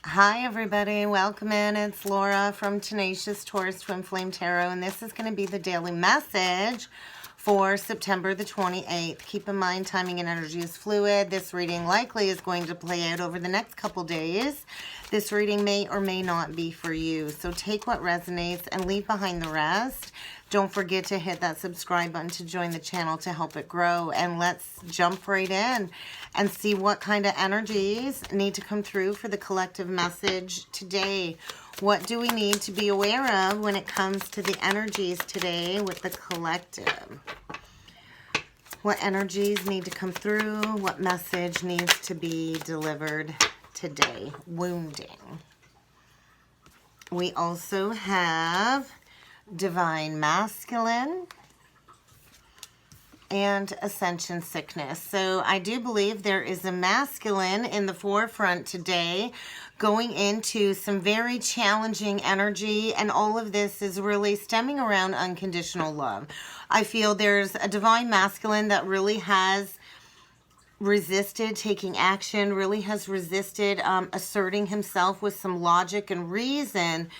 Hi everybody, welcome in. It's Laura from Tenacious Taurus Twin Flame Tarot, and this is going to be the daily message for September the 28th. Keep in mind, timing and energy is fluid. This reading likely is going to play out over the next couple days. This reading may or may not be for you, so take what resonates and leave behind the rest. Don't forget to hit that subscribe button to join the channel to help it grow. And let's jump right in and see what kind of energies need to come through for the collective message today. What do we need to be aware of when it comes to the energies today with the collective? What energies need to come through? What message needs to be delivered today? Wounding. We also have Divine Masculine and Ascension Sickness. So I do believe there is a masculine in the forefront today going into some very challenging energy, and all of this is really stemming around unconditional love. I feel there's a divine masculine that really has resisted taking action, really has resisted asserting himself with some logic and reason.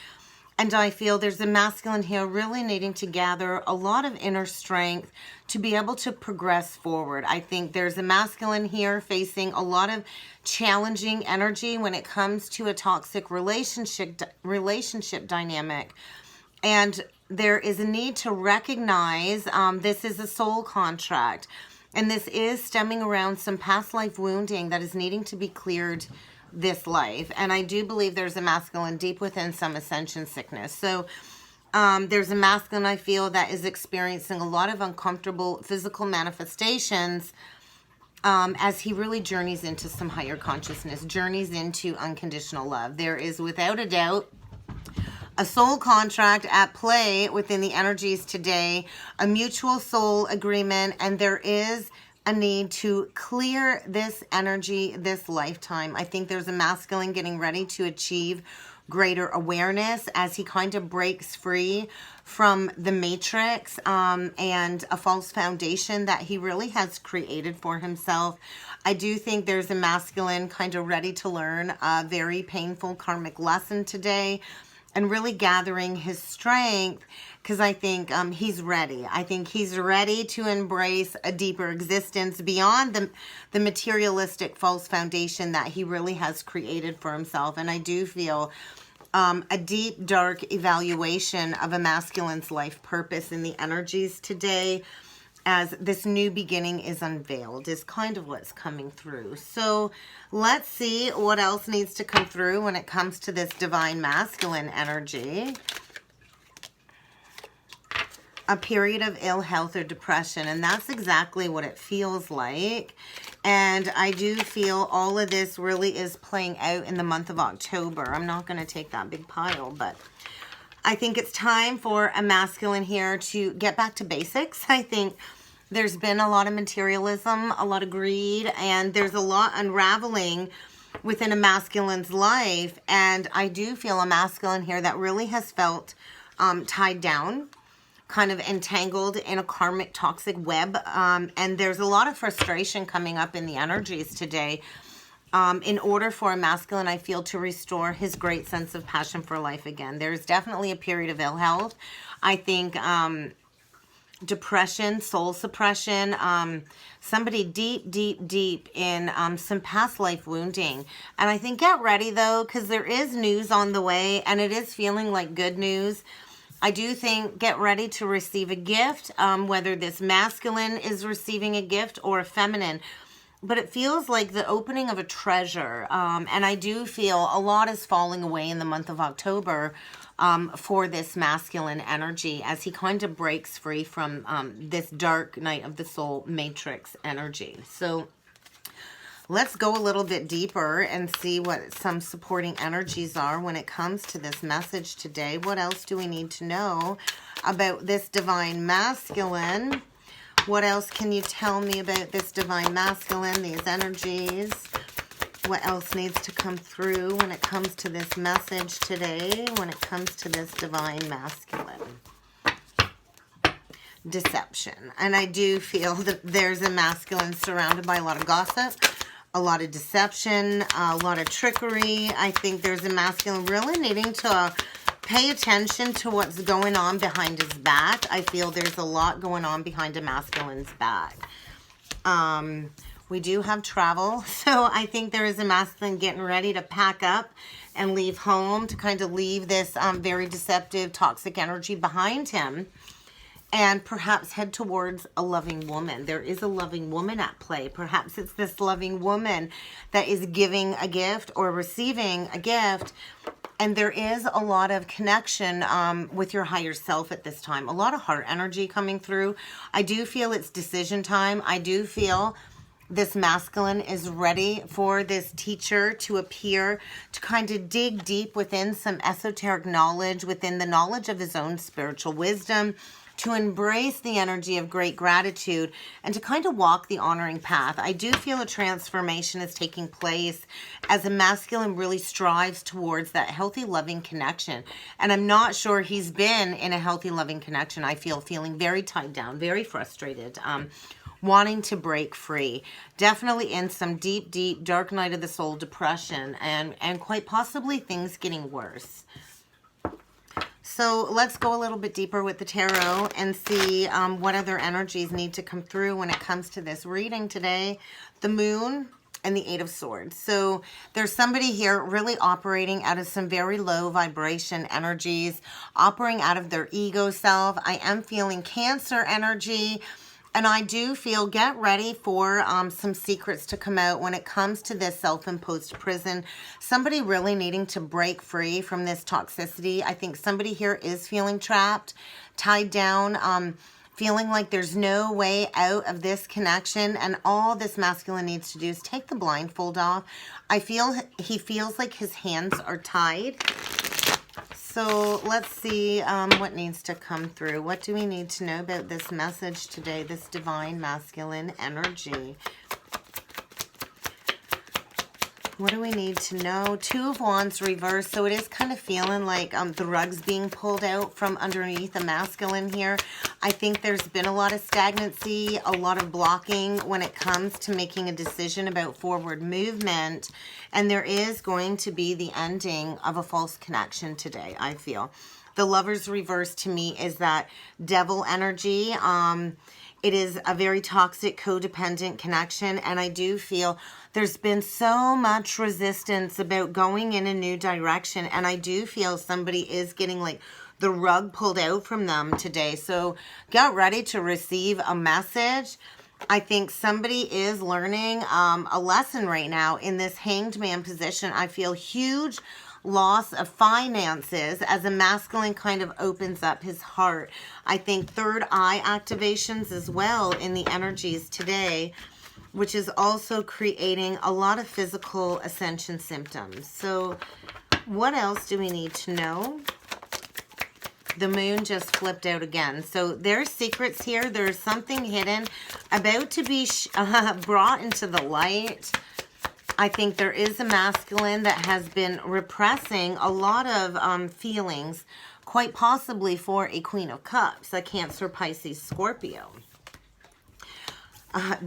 And I feel there's a masculine here really needing to gather a lot of inner strength to be able to progress forward. I think there's a masculine here facing a lot of challenging energy when it comes to a toxic relationship dynamic. And there is a need to recognize this is a soul contract. And this is stemming around some past life wounding that is needing to be cleared this life. And I do believe there's a masculine deep within some ascension sickness. So there's a masculine, I feel, that is experiencing a lot of uncomfortable physical manifestations as he really journeys into some higher consciousness, journeys into unconditional love. There is, without a doubt, a soul contract at play within the energies today, a mutual soul agreement, and there is a need to clear this energy this lifetime. I think there's a masculine getting ready to achieve greater awareness as he kind of breaks free from the matrix and a false foundation that he really has created for himself. I do think there's a masculine kind of ready to learn a very painful karmic lesson today and really gathering his strength, because I think he's ready. I think he's ready to embrace a deeper existence beyond the materialistic false foundation that he really has created for himself. And I do feel a deep, dark evaluation of a masculine's life purpose in the energies today as this new beginning is unveiled, is kind of what's coming through. So let's see what else needs to come through when it comes to this divine masculine energy. A period of ill health or depression, and that's exactly what it feels like. And I do feel all of this really is playing out in the month of October. I'm not going to take that big pile, but I think it's time for a masculine here to get back to basics. I think there's been a lot of materialism, a lot of greed, and there's a lot unraveling within a masculine's life. And I do feel a masculine here that really has felt tied down, kind of entangled in a karmic toxic web. And there's a lot of frustration coming up in the energies today. In order for a masculine, I feel, to restore his great sense of passion for life again. There's definitely a period of ill health. I think depression, soul suppression, somebody deep in some past life wounding. And I think get ready though, because there is news on the way and it is feeling like good news. I do think get ready to receive a gift, whether this masculine is receiving a gift or a feminine. But it feels like the opening of a treasure. And I do feel a lot is falling away in the month of October for this masculine energy as he kind of breaks free from this dark night of the soul matrix energy. So let's go a little bit deeper and see what some supporting energies are when it comes to this message today. What else do we need to know about this divine masculine? What else can you tell me about this divine masculine, these energies? What else needs to come through when it comes to this message today, when it comes to this divine masculine? Deception. And I do feel that there's a masculine surrounded by a lot of gossip, a lot of deception, a lot of trickery. I think there's a masculine really needing to pay attention to what's going on behind his back. I feel there's a lot going on behind a masculine's back. We do have travel, so I think there is a masculine getting ready to pack up and leave home, to kind of leave this very deceptive, toxic energy behind him, and perhaps head towards a loving woman. There is a loving woman at play. Perhaps it's this loving woman that is giving a gift or receiving a gift. And there is a lot of connection with your higher self at this time. A lot of heart energy coming through. I do feel it's decision time. I do feel this masculine is ready for this teacher to appear, to kind of dig deep within some esoteric knowledge, within the knowledge of his own spiritual wisdom, to embrace the energy of great gratitude, and to kind of walk the honoring path. I do feel a transformation is taking place as a masculine really strives towards that healthy, loving connection. And I'm not sure he's been in a healthy, loving connection. I feel feeling very tied down, very frustrated, wanting to break free. Definitely in some deep, deep, dark night of the soul depression, and quite possibly things getting worse. So let's go a little bit deeper with the tarot and see what other energies need to come through when it comes to this reading today. The Moon and the Eight of Swords. So there's somebody here really operating out of some very low vibration energies, operating out of their ego self. I am feeling Cancer energy. And I do feel, get ready for some secrets to come out when it comes to this self-imposed prison. Somebody really needing to break free from this toxicity. I think somebody here is feeling trapped, tied down, feeling like there's no way out of this connection. And all this masculine needs to do is take the blindfold off. I feel he feels like his hands are tied. So let's see what needs to come through. What do we need to know about this message today, this divine masculine energy? What do we need to know? Two of Wands reversed. So it is kind of feeling like the rug's being pulled out from underneath the masculine here. I think there's been a lot of stagnancy, a lot of blocking when it comes to making a decision about forward movement. And there is going to be the ending of a false connection today, I feel. The Lover's reverse to me is that devil energy. It is a very toxic, codependent connection. And I do feel there's been so much resistance about going in a new direction. And I do feel somebody is getting like the rug pulled out from them today. So get ready to receive a message. I think somebody is learning a lesson right now in this Hanged Man position. I feel huge loss of finances as a masculine kind of opens up his heart. I think third eye activations as well in the energies today, which is also creating a lot of physical ascension symptoms. So what else do we need to know? The Moon just flipped out again. So there's secrets here. There's something hidden about to be brought into the light. I think there is a masculine that has been repressing a lot of feelings, quite possibly for a Queen of Cups, a Cancer, Pisces, Scorpio.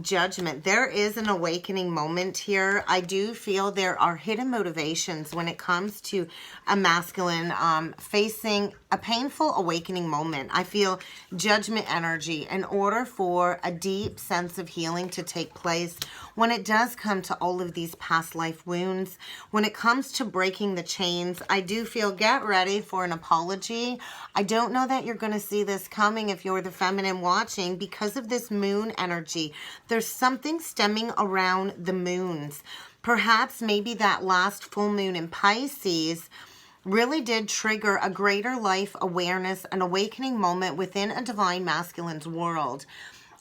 Judgment. There is an awakening moment here. I do feel there are hidden motivations when it comes to a masculine facing a painful awakening moment. I feel judgment energy in order for a deep sense of healing to take place. When it does come to all of these past life wounds, when it comes to breaking the chains, I do feel get ready for an apology. I don't know that you're going to see this coming if you're the feminine watching because of this moon energy. There's something stemming around the moons. Perhaps maybe that last full moon in Pisces really did trigger a greater life awareness, an awakening moment within a divine masculine's world.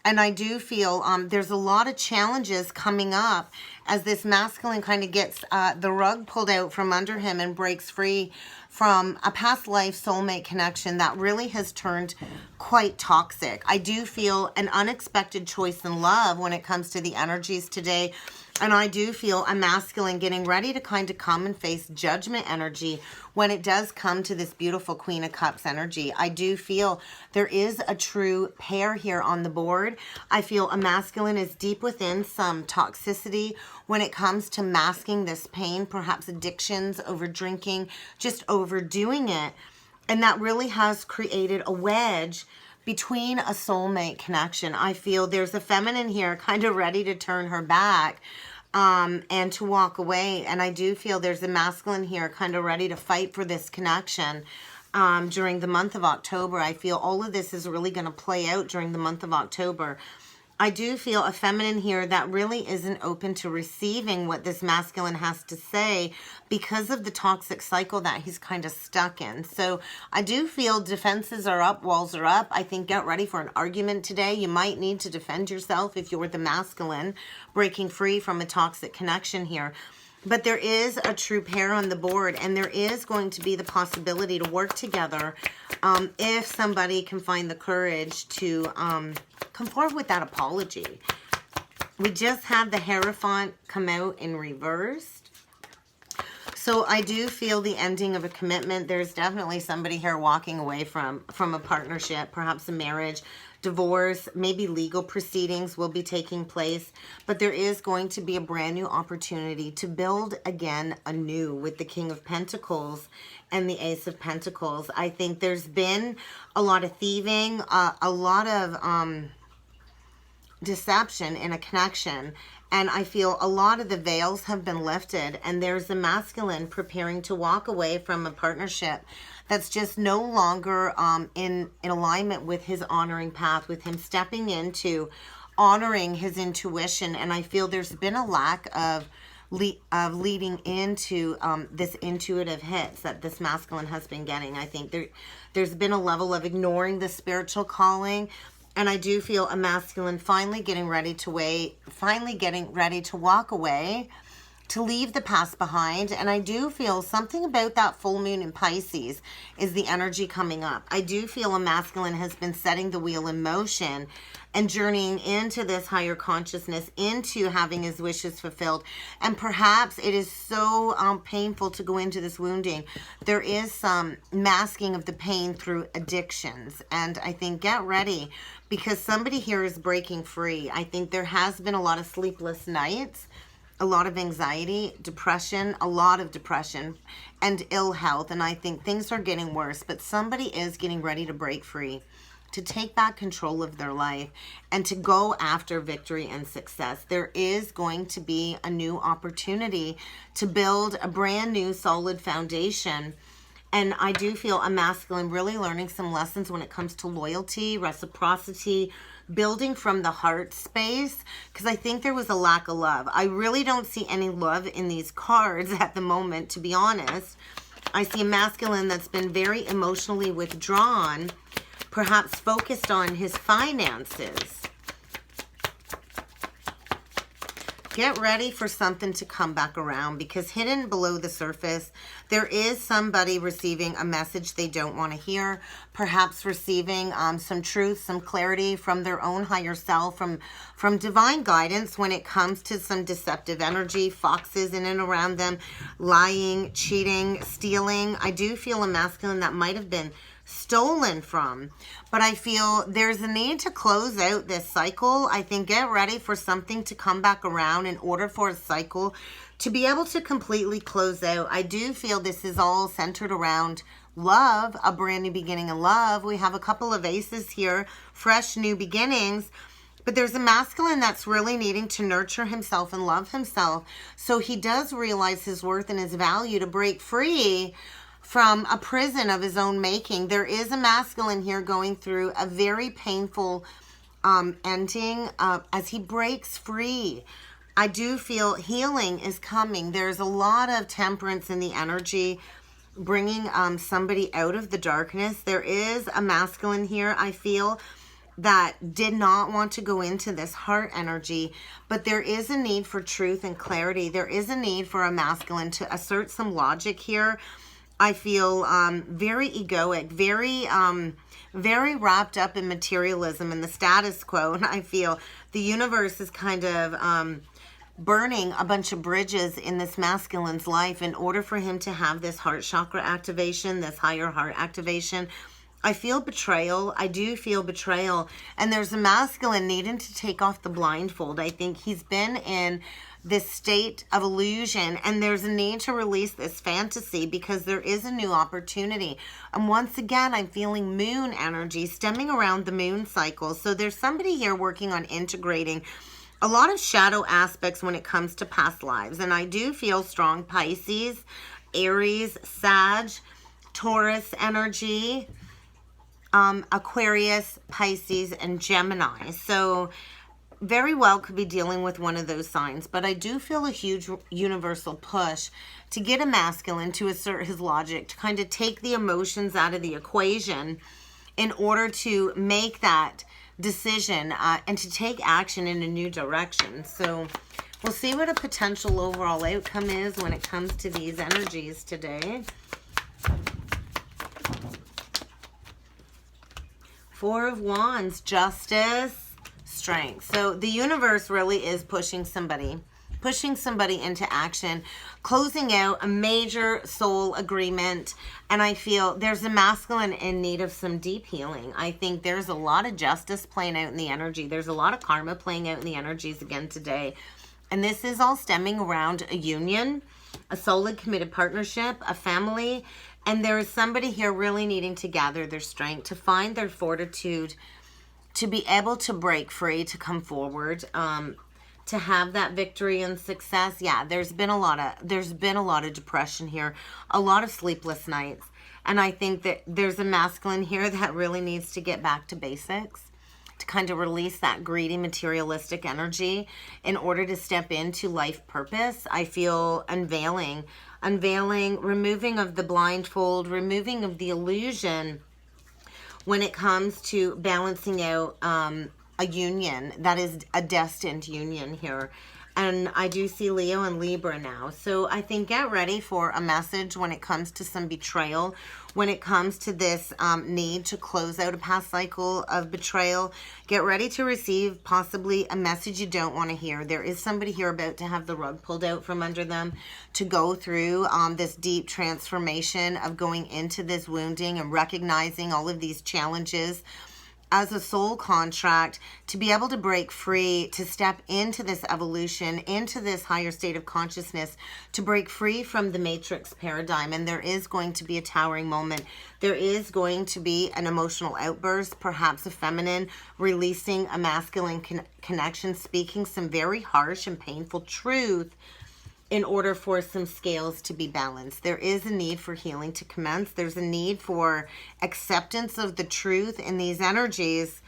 And I do feel there's a lot of challenges coming up as this masculine kind of gets the rug pulled out from under him and breaks free from a past life soulmate connection that really has turned quite toxic. I do feel an unexpected choice in love when it comes to the energies today. And I do feel a masculine getting ready to kind of come and face judgment energy when it does come to this beautiful Queen of Cups energy. I do feel there is a true pair here on the board. I feel a masculine is deep within some toxicity when it comes to masking this pain, perhaps addictions, over drinking, just overdoing it. And that really has created a wedge between a soulmate connection. I feel there's a feminine here kind of ready to turn her back and to walk away. And I do feel there's a masculine here kind of ready to fight for this connection during the month of October. I feel all of this is really going to play out during the month of October. I do feel a feminine here that really isn't open to receiving what this masculine has to say because of the toxic cycle that he's kind of stuck in. So I do feel defenses are up, walls are up. I think get ready for an argument today. You might need to defend yourself if you're the masculine, breaking free from a toxic connection here. But there is a true pair on the board, and there is going to be the possibility to work together if somebody can find the courage to come forward with that apology. We just had the Hierophant come out in reversed. So I do feel the ending of a commitment. There's definitely somebody here walking away from a partnership, perhaps a marriage, divorce, maybe legal proceedings will be taking place, but there is going to be a brand new opportunity to build again anew with the King of Pentacles and the Ace of Pentacles. I think there's been a lot of thieving, a lot of deception in a connection, and I feel a lot of the veils have been lifted, and there's a masculine preparing to walk away from a partnership that's just no longer in alignment with his honoring path, with him stepping into honoring his intuition. And I feel there's been a lack of leading into this intuitive hits that this masculine has been getting. I think there's been a level of ignoring the spiritual calling. And I do feel a masculine finally getting ready to walk away, to leave the past behind. And I do feel something about that full moon in Pisces is the energy coming up. I do feel a masculine has been setting the wheel in motion and journeying into this higher consciousness, into having his wishes fulfilled. And perhaps it is so painful to go into this wounding. There is some masking of the pain through addictions. And I think get ready, because somebody here is breaking free. I think there has been a lot of sleepless nights, a lot of anxiety, depression, a lot of depression, and ill health. And I think things are getting worse, but somebody is getting ready to break free, to take back control of their life, and to go after victory and success. There is going to be a new opportunity to build a brand new solid foundation. And I do feel a masculine really learning some lessons when it comes to loyalty, reciprocity, building from the heart space, because I think there was a lack of love. I really don't see any love in these cards at the moment, to be honest. I see a masculine that's been very emotionally withdrawn, perhaps focused on his finances. Get ready for something to come back around, because hidden below the surface, there is somebody receiving a message they don't want to hear, perhaps receiving some truth, some clarity from their own higher self, from divine guidance when it comes to some deceptive energy, foxes in and around them, lying, cheating, stealing. I do feel a masculine that might have been stolen from, but I feel there's a need to close out this cycle. I think get ready for something to come back around in order for a cycle to be able to completely close out. I do feel this is all centered around love, a brand new beginning in love. We have a couple of aces here, fresh new beginnings, but there's a masculine that's really needing to nurture himself and love himself, so he does realize his worth and his value to break free from a prison of his own making. There is a masculine here going through a very painful ending as he breaks free. I do feel healing is coming. There's a lot of temperance in the energy, bringing somebody out of the darkness. There is a masculine here, I feel, that did not want to go into this heart energy, but there is a need for truth and clarity. There is a need for a masculine to assert some logic here. I feel very egoic, very wrapped up in materialism and the status quo. And I feel the universe is kind of burning a bunch of bridges in this masculine's life in order for him to have this heart chakra activation, this higher heart activation. I feel betrayal. I do feel betrayal. And there's a masculine needing to take off the blindfold. I think he's been in this state of illusion, and there's a need to release this fantasy because there is a new opportunity. And once again, I'm feeling moon energy stemming around the moon cycle. So there's somebody here working on integrating a lot of shadow aspects when it comes to past lives. And I do feel strong Pisces, Aries, Sag, Taurus energy, Aquarius, Pisces, and Gemini. So very well could be dealing with one of those signs, but I do feel a huge universal push to get a masculine to assert his logic, to kind of take the emotions out of the equation in order to make that decision and to take action in a new direction. So we'll see what a potential overall outcome is when it comes to these energies today. Four of Wands, justice, strength. So the universe really is pushing somebody into action, closing out a major soul agreement. And I feel there's a masculine in need of some deep healing. I think there's a lot of justice playing out in the energy. There's a lot of karma playing out in the energies again today. And this is all stemming around a union, a solid committed partnership, a family. And there is somebody here really needing to gather their strength, to find their fortitude, to be able to break free, to come forward, to have that victory and success. Yeah, there's been a lot of depression here, a lot of sleepless nights. And I think that there's a masculine here that really needs to get back to basics, to kind of release that greedy materialistic energy in order to step into life purpose. I feel unveiling, removing of the blindfold, removing of the illusion when it comes to balancing out a union that is a destined union here. And I do see Leo and Libra now. So I think get ready for a message when it comes to some betrayal, when it comes to this need to close out a past cycle of betrayal. Get ready to receive possibly a message you don't want to hear. There is somebody here about to have the rug pulled out from under them, to go through this deep transformation of going into this wounding and recognizing all of these challenges as a soul contract, to be able to break free, to step into this evolution, into this higher state of consciousness, to break free from the matrix paradigm. And there is going to be a towering moment. There is going to be an emotional outburst, perhaps a feminine releasing a masculine connection, speaking some very harsh and painful truth in order for some scales to be balanced. There is a need for healing to commence. There's a need for acceptance of the truth in these energies.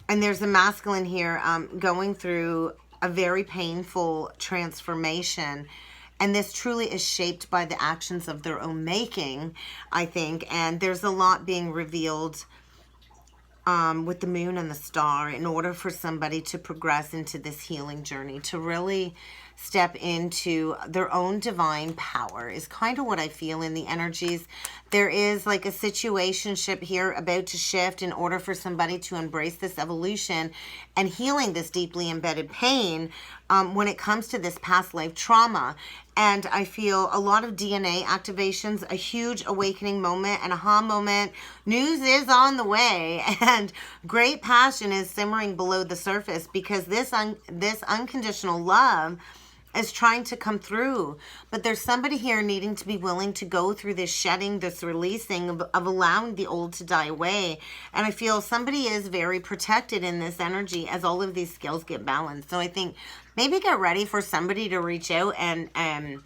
And there's a masculine here going through a very painful transformation. And this truly is shaped by the actions of their own making, I think. And there's a lot being revealed with the moon and the star in order for somebody to progress into this healing journey, to really step into their own divine power is kind of what I feel in the energies. There is like a situationship here about to shift in order for somebody to embrace this evolution and healing this deeply embedded pain when it comes to this past life trauma. And I feel a lot of DNA activations, a huge awakening moment, an aha moment. News is on the way, and great passion is simmering below the surface because this unconditional love is trying to come through. But there's somebody here needing to be willing to go through this shedding, this releasing of allowing the old to die away. And I feel somebody is very protected in this energy as all of these skills get balanced. So I think maybe get ready for somebody to reach out, and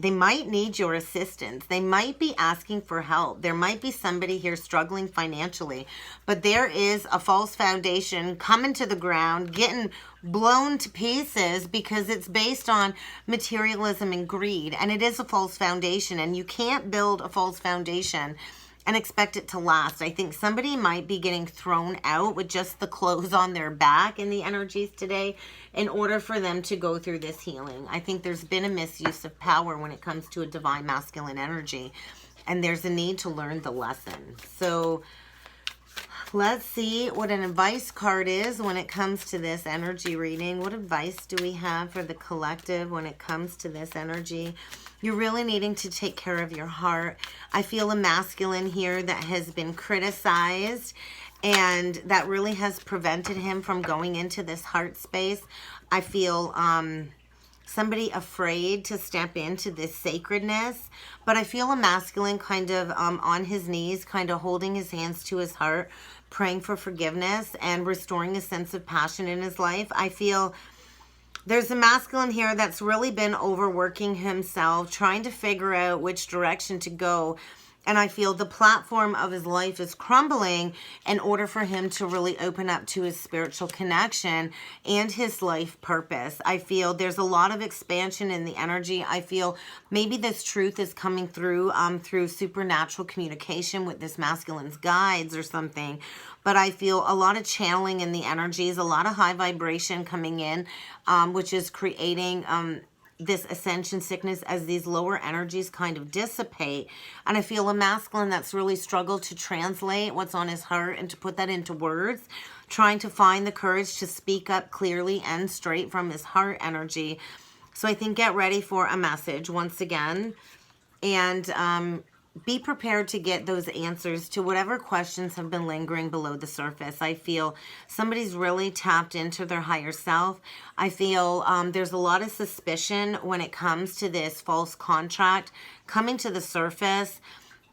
they might need your assistance. They might be asking for help. There might be somebody here struggling financially, but there is a false foundation coming to the ground, getting blown to pieces because it's based on materialism and greed. And it is a false foundation, and you can't build a false foundation and expect it to last. I think somebody might be getting thrown out with just the clothes on their back in the energies today in order for them to go through this healing. I think there's been a misuse of power when it comes to a divine masculine energy, and there's a need to learn the lesson. So Let's see what an advice card is when it comes to this energy reading. What advice do we have for the collective when it comes to this energy? You're really needing to take care of your heart. I feel a masculine here that has been criticized, and that really has prevented him from going into this heart space. I feel somebody afraid to step into this sacredness, but I feel a masculine kind of on his knees, kind of holding his hands to his heart, praying for forgiveness and restoring a sense of passion in his life. I feel there's a masculine here that's really been overworking himself, trying to figure out which direction to go. And I feel the platform of his life is crumbling in order for him to really open up to his spiritual connection and his life purpose. I feel there's a lot of expansion in the energy. I feel maybe this truth is coming through through supernatural communication with this masculine's guides or something. But I feel a lot of channeling in the energies, a lot of high vibration coming in, which is creating this ascension sickness as these lower energies kind of dissipate. And I feel a masculine that's really struggled to translate what's on his heart and to put that into words, trying to find the courage to speak up clearly and straight from his heart energy. So I think get ready for a message once again, and be prepared to get those answers to whatever questions have been lingering below the surface. I feel somebody's really tapped into their higher self. I feel there's a lot of suspicion when it comes to this false contract coming to the surface.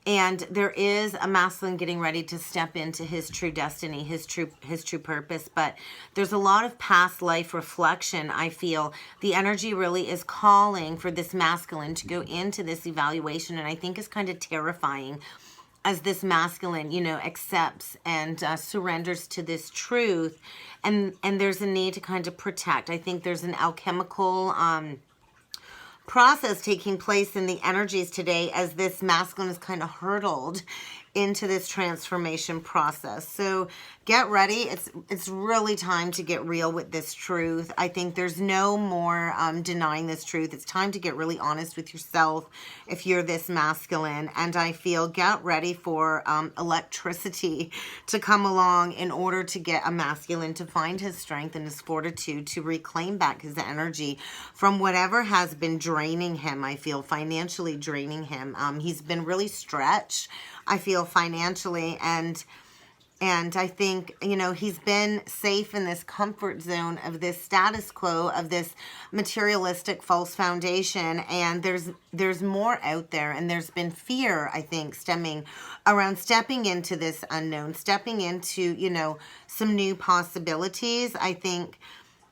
And there is a masculine getting ready to step into his true destiny, his true purpose. But there's a lot of past life reflection. I feel the energy really is calling for this masculine to go into this evaluation. And I think is kind of terrifying as this masculine, you know, accepts and surrenders to this truth. And there's a need to kind of protect. I think there's an alchemical process taking place in the energies today as this masculine is kind of hurtled into this transformation process. So get ready. It's really time to get real with this truth. I think there's no more denying this truth. It's time to get really honest with yourself if you're this masculine. And I feel get ready for electricity to come along in order to get a masculine to find his strength and his fortitude to reclaim back his energy from whatever has been draining him. I feel financially draining him. He's been really stretched, I feel, financially, and I think, you know, he's been safe in this comfort zone of this status quo, of this materialistic false foundation, and there's more out there, and there's been fear, I think, stemming around stepping into this unknown, stepping into, you know, some new possibilities. I think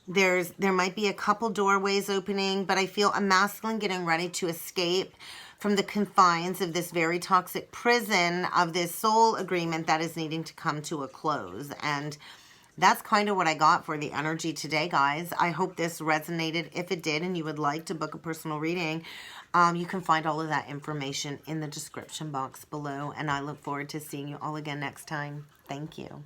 there might be a couple doorways opening, but I feel a masculine getting ready to escape from the confines of this very toxic prison of this soul agreement that is needing to come to a close. And that's kind of what I got for the energy today, guys. I hope this resonated. If it did and you would like to book a personal reading, you can find all of that information in the description box below. And I look forward to seeing you all again next time. Thank you.